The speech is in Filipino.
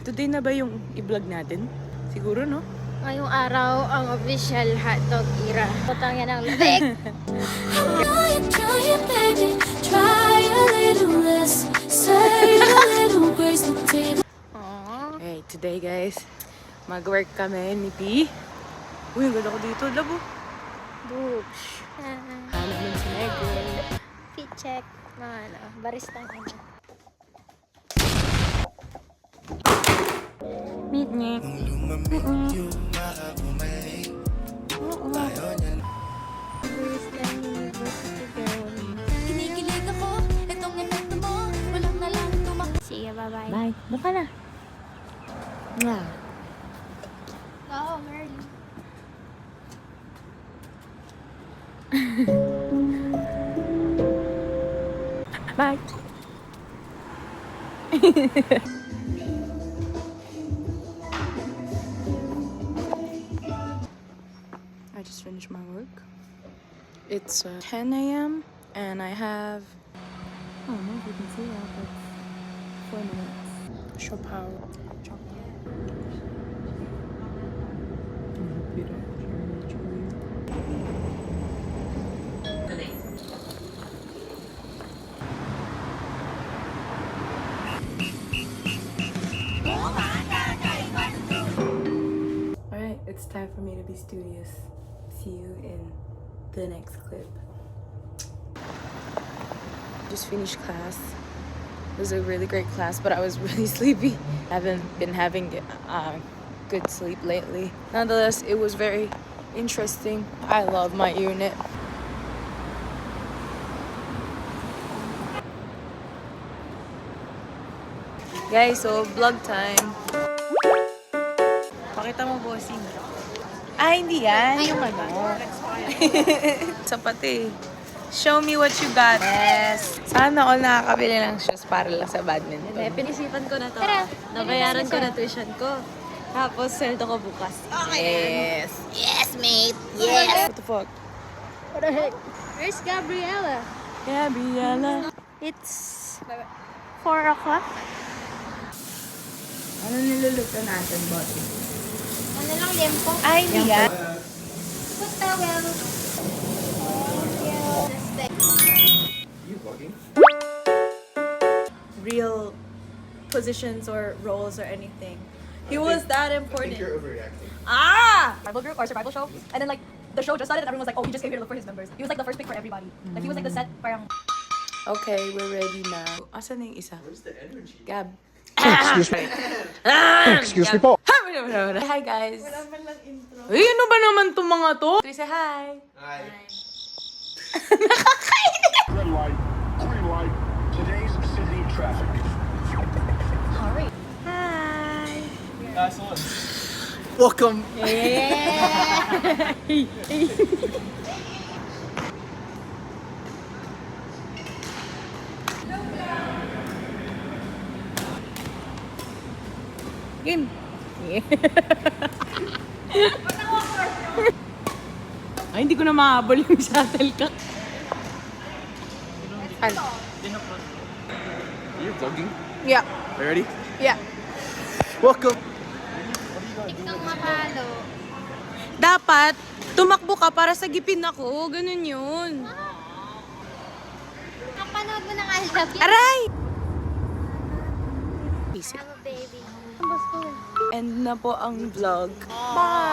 Today na ba yung i-vlog natin? Siguro, no? Ngayong araw, ang official hotdog era. Putang yan ang lubek. Hey, today guys, mag-work kami ni P. Uy, ang ganda ko dito, labo. Boobs. Hanap ng si Negro. Fit check. Mga ano, baristang ano. Meet me. Baristang University girl. Kinikilig ako, itong epekto mo, walang na lang tumak. Sige, bye-bye. Bye. Doon ka na. Nga. Oo, Merly. Bye. I just finished my work. It's 10 a.m. and I have, I don't know if you can see that, but 4 minutes. Chopin. Alright, it's time for me to be studious. See you in the next clip. Just finished class. It was a really great class, but I was really sleepy. I haven't been having good sleep lately. Nonetheless, it was very interesting. I love my unit. Guys, so vlog time. Pakita mo, bossing. Ah, hindi yan. Yung ano. Sapat eh. Show me what you got. Yes. Sana all nakakabili ng shoes para lang sa badminton. Hindi, pinisipan ko na to. Tara, Nabayaran ko na tuition ko. Tapos, sweldo ko bukas. Yes. Yes, mate. What the fuck? What the heck? Where's Gabriella? Gabriella. It's 4 o'clock. Ano niluluto natin, bossing? Ano lang, liempo? Ay, hindi yan. Put towel. Real positions or roles or anything. He was that important. You're overreacting. Survival group or survival show, and then like the show just started and everyone was like, oh, he just came here to look for his members. He was like the first pick for everybody. Like he was like the set parang. Okay, we're ready now. Asan na yung isa? Where's the energy? Gab. Excuse me. Excuse me po. Hi guys. Wala man lang intro. Uy, ano ba naman itong mga to? Say hi. Hi. Red light, green light, today's city traffic. Hi. Welcome. Game. Ay, hindi ko na mahabol yung shuttlecock. You're vlogging? Yeah. Are you ready? Yeah. Welcome. Ikaw makalo. Dapat, tumakbo ka para sagipin ako. Ganun yun. Kapanood mo ng I Love You. Aray! I'm a baby. Ang basto. End na po ang vlog. Bye!